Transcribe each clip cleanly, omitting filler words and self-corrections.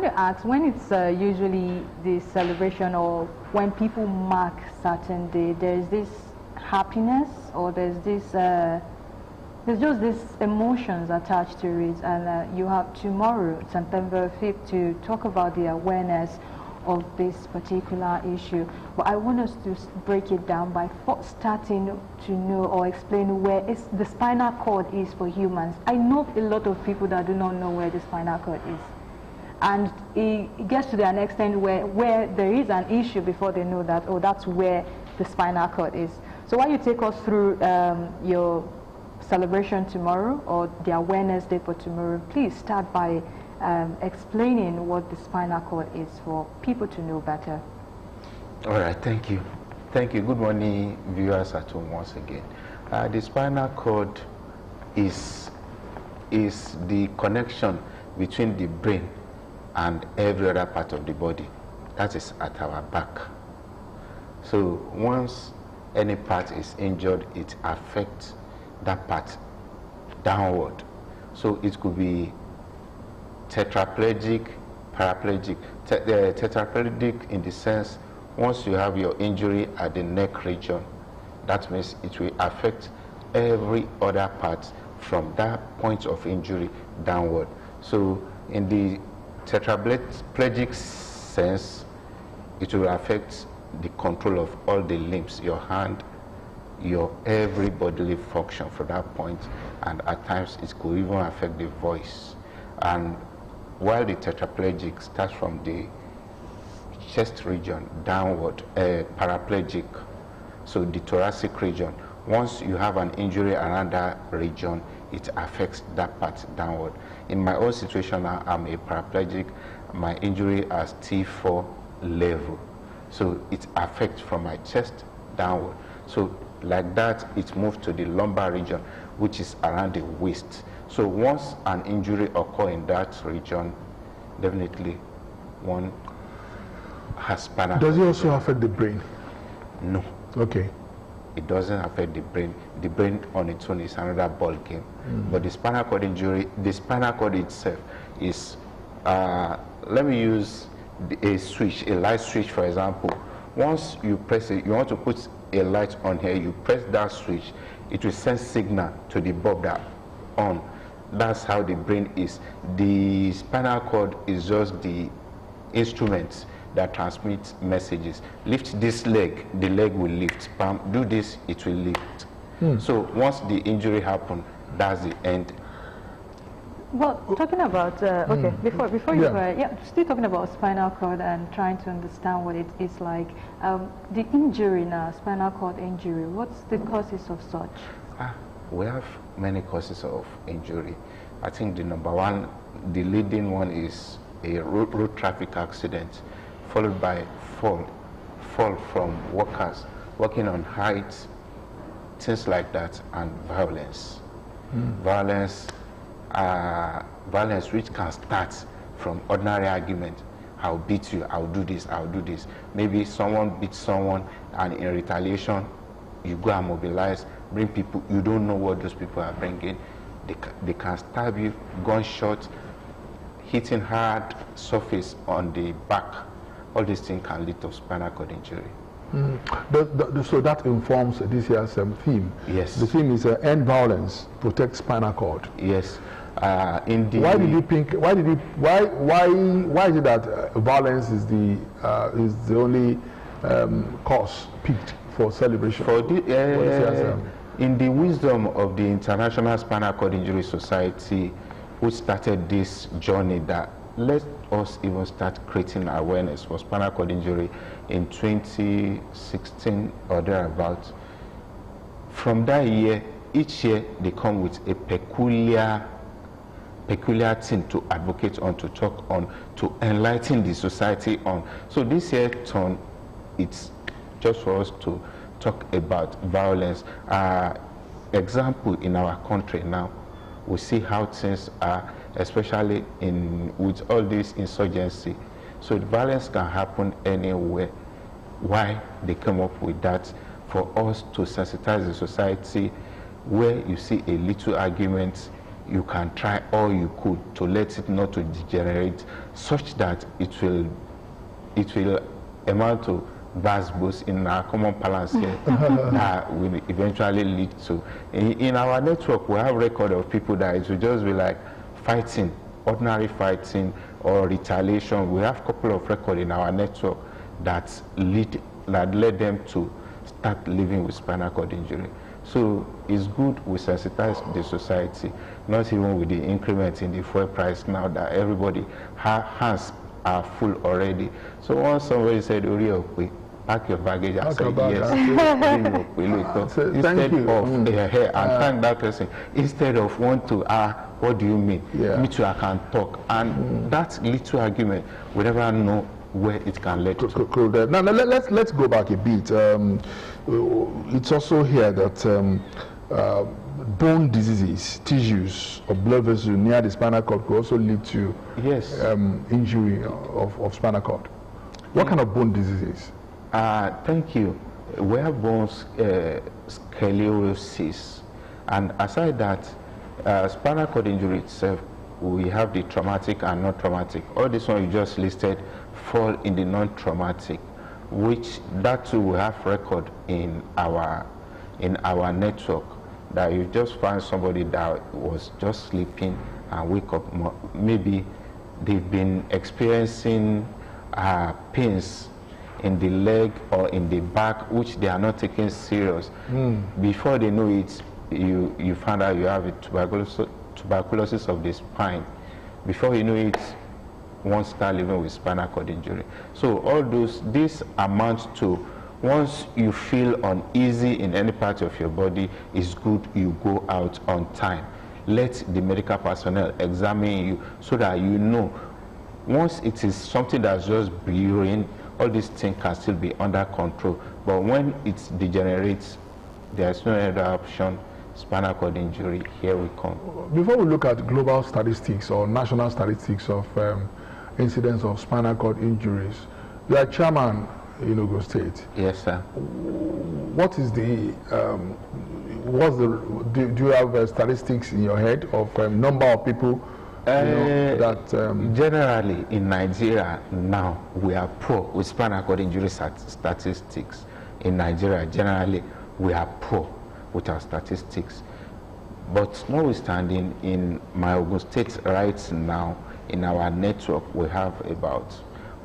going to ask, when it's usually the celebration or when people mark certain day, there's this happiness or there's just these emotions attached to it, and you have tomorrow, September 5th, to talk about the awareness of this particular issue. But I want us to break it down by starting to know or explain where the spinal cord is for humans. I know a lot of people that do not know where the spinal cord is. And it gets to an extent where there is an issue before they know that, oh, that's where the spinal cord is. So while you take us through your celebration tomorrow or the awareness day for tomorrow, please start by explaining what the spinal cord is for people to know better. All right, thank you. Thank you. Good morning, viewers at home once again. The spinal cord is the connection between the brain and every other part of the body. That is at our back. So once any part is injured, it affects that part downward. So it could be tetraplegic, paraplegic. Tetraplegic in the sense, once you have your injury at the neck region, that means it will affect every other part from that point of injury downward. So in the tetraplegic sense, it will affect the control of all the limbs, your hand, your every bodily function from that point, and at times it could even affect the voice. And while the tetraplegic starts from the chest region downward, paraplegic, so the thoracic region, once you have an injury around that region, it affects that part downward. In my own situation now, I'm a paraplegic. My injury is T4 level. So it affects from my chest downward. So like that, it moves to the lumbar region, which is around the waist. So once an injury occurs in that region, definitely one has spinal. Does it also affect the brain? No. Okay. It doesn't affect the brain. The brain on its own is another ball game. But the spinal cord injury, the spinal cord itself is, let me use a switch, a light switch for example. Once you press it, you want to put a light on here, you press that switch, it will send signal to the bulb that on. That's how the brain is. The spinal cord is just the instrument that transmits messages. Lift this leg, the leg will lift. Bam, do this, it will lift. So once the injury happens, that's the end. Well, talking about, okay, before you go, still talking about spinal cord and trying to understand what it is like. The injury now, spinal cord injury, what's the causes of such? We have many causes of injury. I think the number one, the leading one is a road traffic accident, followed by fall from workers, working on heights, things like that, and violence. Violence which can start from ordinary argument. I'll beat you, I'll do this, I'll do this. Maybe someone beats someone, and in retaliation, you go and mobilize, bring people, you don't know what those people are bringing. They can stab you, gunshot, hitting hard surface on the back. All these things can lead to spinal cord injury. So that informs this year's theme. Yes. The theme is end violence, protect spinal cord. Yes. Why did you think? Why is it that violence is the only cause picked for celebration? For in the wisdom of the International Spinal Cord Injury Society, who started this journey that let us even start creating awareness for spinal cord injury in 2016 or thereabouts. From that year, each year they come with a peculiar thing to advocate on, to talk on, to enlighten the society on. So this year turn, it's just for us to talk about violence. Example, in our country now, we see how things are, especially with all this insurgency. So the violence can happen anywhere. Why they come up with that? For us to sensitize the society, where you see a little argument, you can try all you could to let it not to degenerate, such that it will amount to boost in our common balance here that will eventually lead to. In our network, we have record of people that it will just be like fighting, ordinary fighting or retaliation. We have a couple of records in our network that led them to start living with spinal cord injury. So it's good we sensitize the society, not even with the increment in the fuel price now that everybody hands are full already. So once somebody said, pack your baggage, I said yes. Instead of thank that person, instead of want to what do you mean? Me too, I can talk. And that little argument, we never know where it can lead to. Now let's go back a bit. It's also here that bone diseases, tissues or blood vessels near the spinal cord could also lead to injury of spinal cord. What kind of bone diseases? Thank you. We have bone scoliosis, and aside that, spinal cord injury itself, we have the traumatic and non-traumatic. All this one you just listed fall in the non-traumatic, which that too we have record in our network, that you just find somebody that was just sleeping and wake up, maybe they've been experiencing pains in the leg or in the back, which they are not taking serious. Before they know it, you find out you have a tuberculosis of the spine. Before you know it, one start living with spinal cord injury. So all this amounts to, once you feel uneasy in any part of your body, it's good you go out on time. Let the medical personnel examine you so that you know. Once it is something that's just brewing, all these things can still be under control. But when it degenerates, there's no other option. Spinal cord injury, here we come. Before we look at global statistics or national statistics of incidents of spinal cord injuries, you are chairman in Ogun State. Yes, sir. What is the, do you have statistics in your head of number of people generally in Nigeria now, we are poor with spinal cord injury statistics. In Nigeria, generally, we are poor with our statistics. But notwithstanding, in my Ogun State right now, in our network, we have about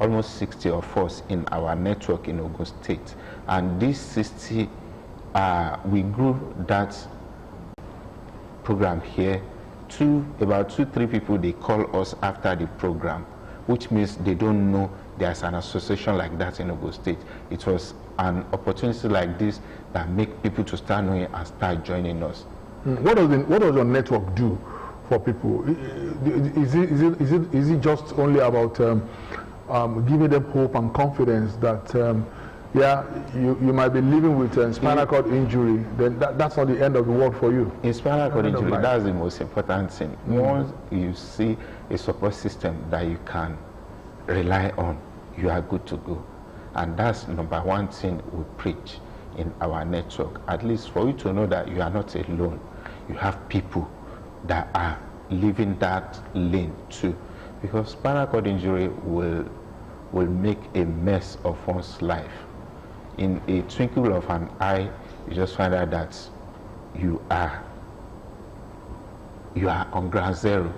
almost 60 of us in our network in Ogun State. And this 60, we grew that program here to about 2-3 people. They call us after the program, which means they don't know there's an association like that in Ogun State. It was an opportunity like this that make people to start knowing and start joining us. What does your network do for people? Is it just only about giving them hope and confidence that you might be living with spinal cord injury, then that's not the end of the world for you? In spinal cord injury, that's the most important thing. Once you see a support system that you can rely on, you are good to go. And that's number one thing we preach in our network, at least for you to know that you are not alone. You have people that are living that lane too, because spinal cord injury will make a mess of one's life. In a twinkle of an eye, you just find out that you are on ground zero.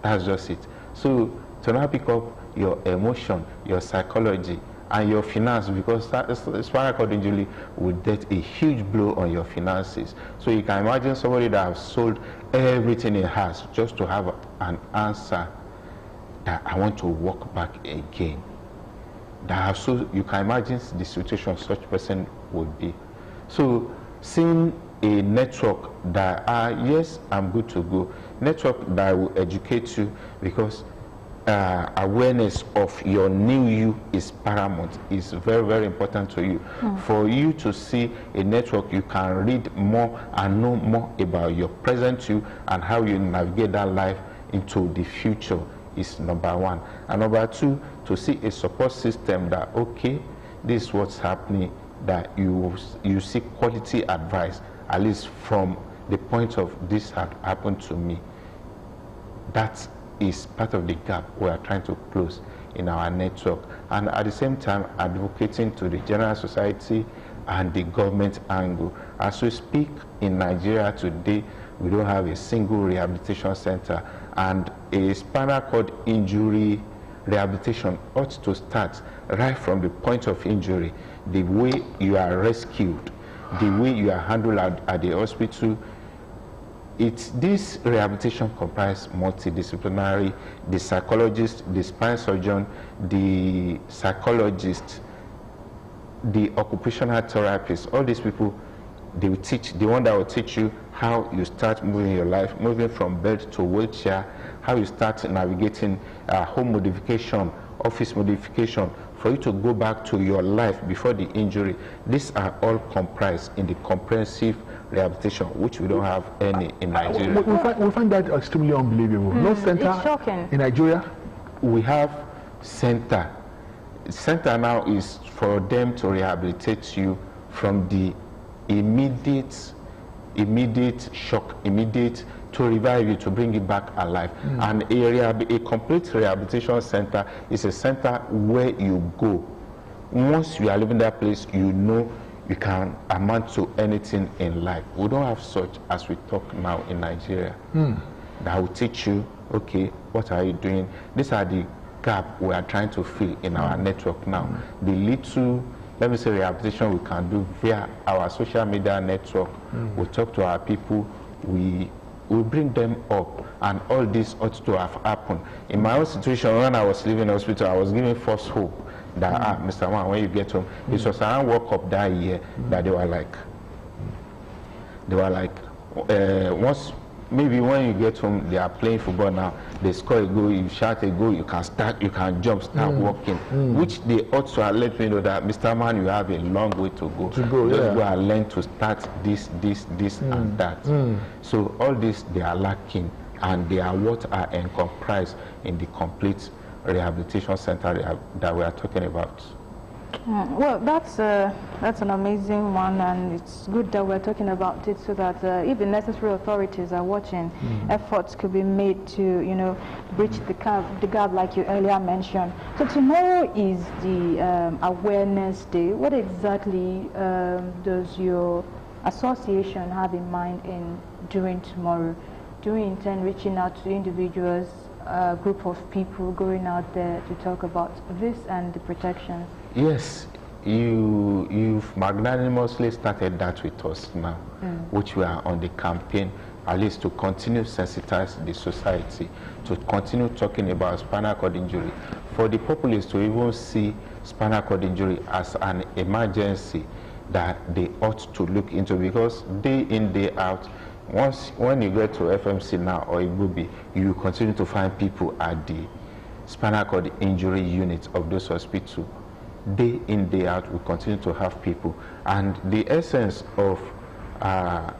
That's just it. So to now pick up your emotion, your psychology, and your finance, because spinal cord injury will get a huge blow on your finances. So you can imagine somebody that has sold everything he has just to have an answer that I want to walk back again. You can imagine the situation such person would be. So seeing a network that yes, I'm good to go, network that will educate you, because awareness of your new you is paramount, is very, very important to you. For you to see a network, you can read more and know more about your present you and how you navigate that life into the future is number one. And number two, to see a support system that, okay, this is what's happening, that you seek quality advice, at least from the point of this had happened to me. That is part of the gap we are trying to close in our network, and at the same time advocating to the general society and the government angle. As we speak, in Nigeria today, we don't have a single rehabilitation center, and a spinal cord injury rehabilitation ought to start right from the point of injury. The way you are rescued, the way you are handled at the hospital. This rehabilitation comprises multidisciplinary, the psychologist, the spine surgeon, the psychologist, the occupational therapist. All these people, they will teach, the one that will teach you how you start moving your life, moving from bed to wheelchair, how you start navigating home modification, office modification, for you to go back to your life before the injury. These are all comprised in the comprehensive rehabilitation, which we don't have any in Nigeria. We find that extremely unbelievable. No center it's shocking. In Nigeria? We have center. Center now is for them to rehabilitate you from the immediate shock, immediate, to revive you, to bring you back alive. And a complete rehabilitation center is a center where you go. Once you are leaving that place, you know you can amount to anything in life. We don't have such as we talk now in Nigeria. That will teach you, okay, what are you doing? These are the gap we are trying to fill in our network now. The little, let me say, rehabilitation we can do via our social media network. We talk to our people, we bring them up, and all this ought to have happened. In my own situation, when I was leaving the hospital, I was given false hope that, Mr. Man, when you get home, it was around World Cup that year that they were like, once, maybe when you get home, they are playing football now, they score a goal, you shout a goal, you can start, you can jump, start walking, which they ought to have let me know that, Mr. Man, you have a long way to go. Just go and learn to start this, and that. So all this, they are lacking, and they are what are comprised in the complete rehabilitation center that we are talking about. Well, that's an amazing one, and it's good that we're talking about it, so that if the necessary authorities are watching, efforts could be made to, you know, bridge the gap like you earlier mentioned. So tomorrow is the Awareness Day. What exactly does your association have in mind in doing tomorrow? Do you intend reaching out to individuals, a group of people, going out there to talk about this and the protections? Yes, you've magnanimously started that with us now, which we are on the campaign, at least to continue sensitize the society, to continue talking about spinal cord injury, for the populace to even see spinal cord injury as an emergency that they ought to look into, because day in, day out, when you get to FMC now or Igbobi, you continue to find people at the spinal cord injury unit of those hospitals. Day in, day out, we continue to have people. And the essence of a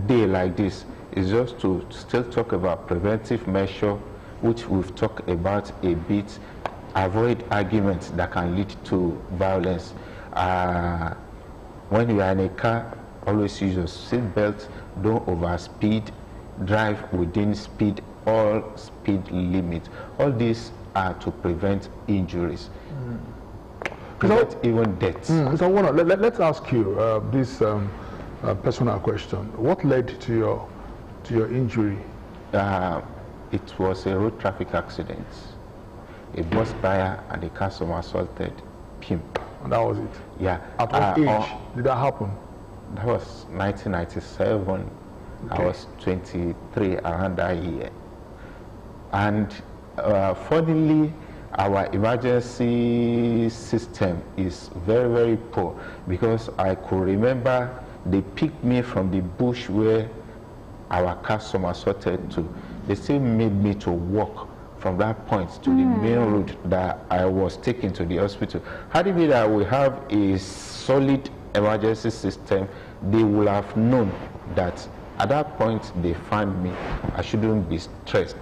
day like this is just to still talk about preventive measure, which we've talked about a bit, avoid arguments that can lead to violence. When you are in a car, always use your seat belt, don't overspeed, drive within speed, all speed limit. All these are to prevent injuries, prevent even deaths. So let's ask you this personal question. What led to your injury? It was a road traffic accident. A bus buyer and a car assaulted him. And that was it? Yeah. At what age did that happen? That was 1997. Okay. I was 23 around that year. And funnily, our emergency system is very, very poor, because I could remember they picked me from the bush where our car somersaulted to. They still made me to walk from that point to the main road that I was taken to the hospital. Had it been that we have a solid emergency system, they would have known that at that point they found me, I shouldn't be stressed.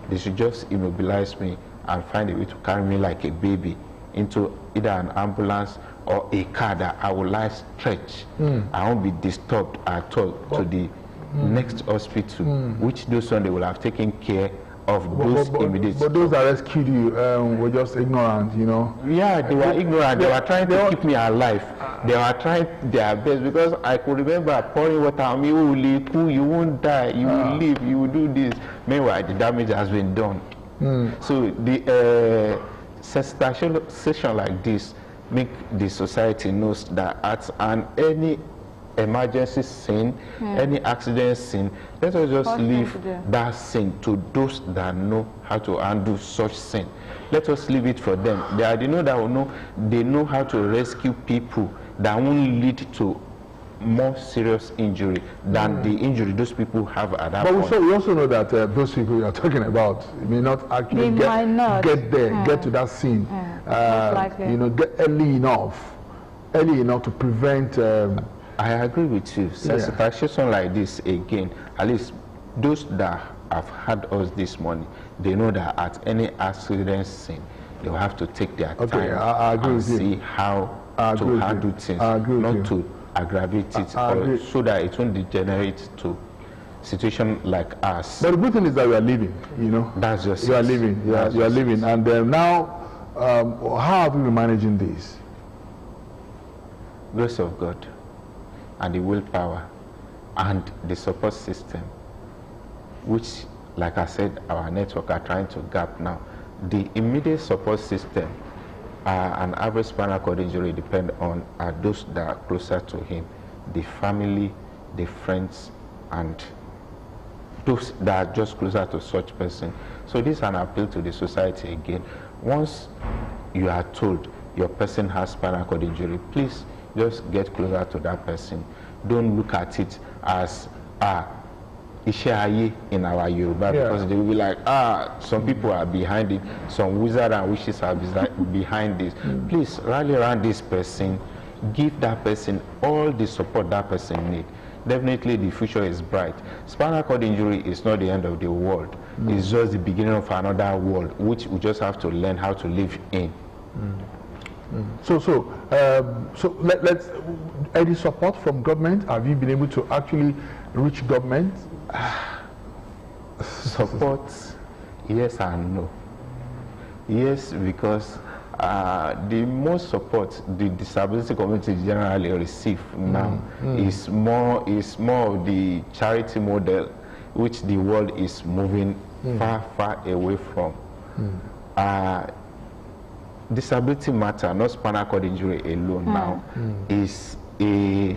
They should just immobilize me and find a way to carry me like a baby into either an ambulance or a car that I will lie stretch. I won't be disturbed at all to the next hospital, which those one they will have taken care of those immediate. But those that rescued you were just ignorant, you know. Yeah, they were ignorant. They were trying to keep me alive. They were trying their best, because I could remember pouring water on me. You won't die. You will live. You will do this. Meanwhile, the damage has been done. So the session like this make the society knows that at any emergency scene, any accident scene, let us just leave that scene to those that know how to handle such scene. Let us leave it for them. They know how to rescue people that won't lead to more serious injury than the injury those people have at that point. But we also know that those people you are talking about may not actually get there, get to that scene. You know, get early enough to prevent. I agree with you. Sensitization like this, again, at least those that have had us this morning, they know that at any accident scene, they will have to take their time and see how to handle things, not to aggravate it, so that it won't degenerate to situation like us. But the good thing is that we are living, you know. That's just you are living. You are living. And now, how have we been managing this? Grace of God, and the willpower, and the support system, which, like I said, our network are trying to gap now. The immediate support system, an average spinal cord injury depend on are those that are closer to him, the family, the friends, and those that are just closer to such person. So this is an appeal to the society again. Once you are told your person has spinal cord injury, please just get closer to that person. Don't look at it as in our Yoruba, because they will be like, some people are behind it, some wizards and witches are behind this. Please rally around this person, give that person all the support that person needs. Definitely the future is bright. Spinal cord injury is not the end of the world. It's just the beginning of another world, which we just have to learn how to live in. So let's any support from government? Have you been able to actually reach government? Support, yes and no. Yes, because the most support the disability community generally receive now is more of the charity model, which the world is moving far away from. Disability matter, not spinal cord injury alone now, is a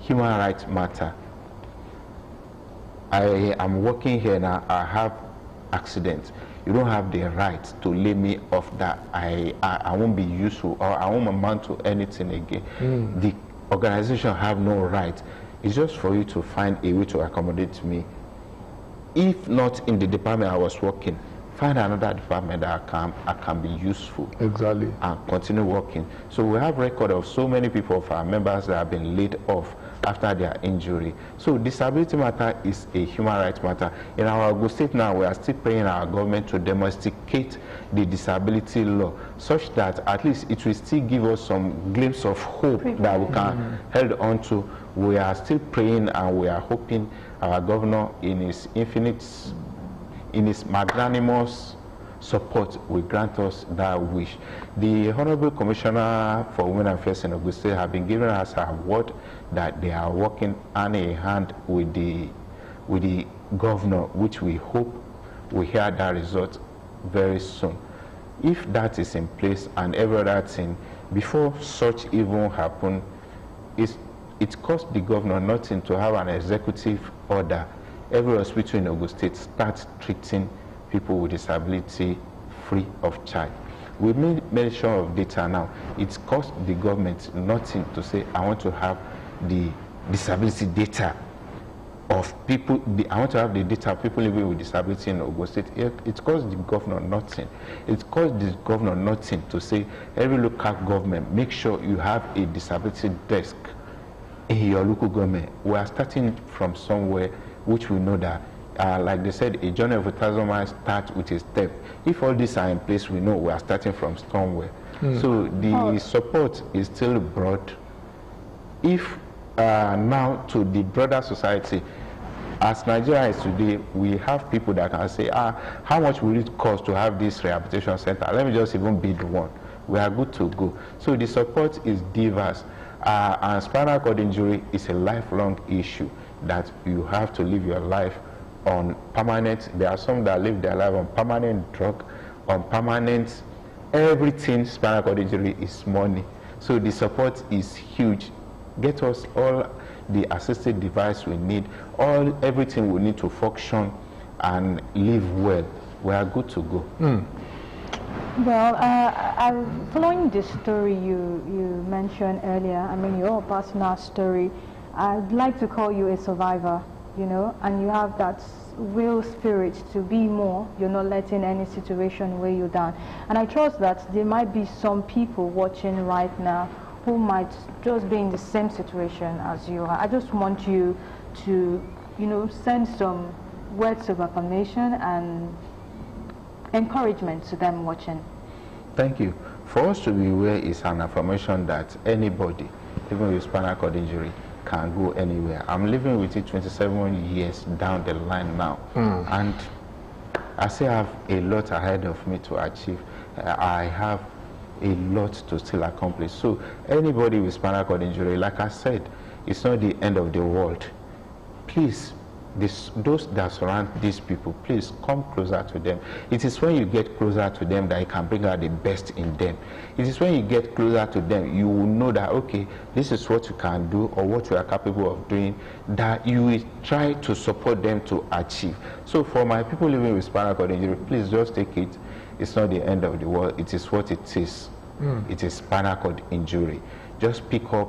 human rights matter. I am working here now, I have accident. You don't have the right to lay me off that I won't be useful or I won't amount to anything again. The organization have no right. It's just for you to find a way to accommodate me. If not in the department I was working, find another department that I can be useful. Exactly. And continue working. So we have record of so many people of our members that have been laid off after their injury. So disability matter is a human rights matter. In our Ogun State now, we are still praying our government to domesticate the disability law, such that at least it will still give us some glimpse of hope that we can hold on to. We are still praying and we are hoping our governor in his magnanimous support will grant us that wish. The Honorable Commissioner for Women Affairs in Ogun State have been giving us an award that they are working hand in hand with the governor, which we hope we hear that result very soon. If that is in place and every other thing, before such even happen, it costs the governor nothing to have an executive order. Every hospital in Ogun State starts treating people with disability free of charge. We made mention of data now. It costs the government nothing to say, I want to have the disability data of people, I want to have the data of people living with disability in Ogun State. It costs the governor nothing. It costs the governor nothing to say, every local government, make sure you have a disability desk in your local government. We are starting from somewhere which we know that, like they said, a journey of 1,000 miles starts with a step. If all these are in place, we know we are starting from somewhere. So the support is still broad. If now to the broader society, as Nigeria is today, we have people that can say, how much will it cost to have this rehabilitation center? Let me just even build one. We are good to go. So the support is diverse. And spinal cord injury is a lifelong issue that you have to live your life on permanent. There are some that live their life on permanent drug, on permanent everything. Spinal cord injury is money. So the support is huge. Get us all the assisted device we need, everything we need to function and live well. We are good to go. Well, following the story you mentioned earlier, I mean your personal story, I'd like to call you a survivor, you know, and you have that will spirit to be more. You're not letting any situation weigh you down. And I trust that there might be some people watching right now who might just be in the same situation as you are. I just want you to, you know, send some words of affirmation and encouragement to them watching. Thank you. For us to be aware is an affirmation that anybody, even with spinal cord injury, can go anywhere. I'm living with it 27 years down the line now, and I still have a lot ahead of me to achieve. I have a lot to still accomplish. So anybody with spinal cord injury, like I said, it's not the end of the world. Please, those that surround these people, please come closer to them. It is when you get closer to them that you can bring out the best in them. It is when you get closer to them, you will know that, okay, this is what you can do or what you are capable of doing, that you will try to support them to achieve. So for my people living with spinal cord injury, please just take it. It's not the end of the world. It is what it is. It is spinal cord injury. Just pick up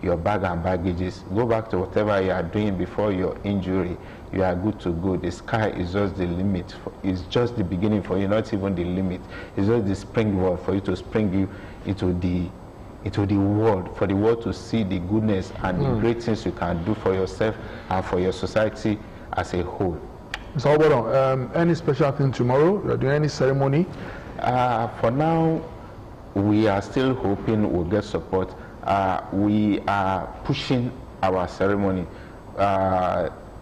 your bag and baggages, go back to whatever you are doing before your injury. You are good to go. The sky is just the limit. It's just the beginning for you, not even the limit. It's just the springboard for you to spring you into the world, for the world to see the goodness and the great things you can do for yourself and for your society as a whole. Mr. AWOBONA, any special thing tomorrow? Are you doing any ceremony? For now, we are still hoping we'll get support. We are pushing our ceremony.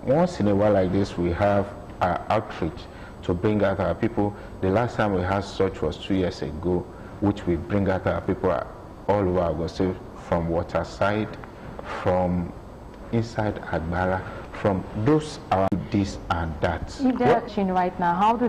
Once in a while like this, we have outreach to bring out our people. The last time we had such was 2 years ago, which we bring out our people all over Augusta, from Waterside, from inside Agbara, from those around this and that. If they're watching right now, how do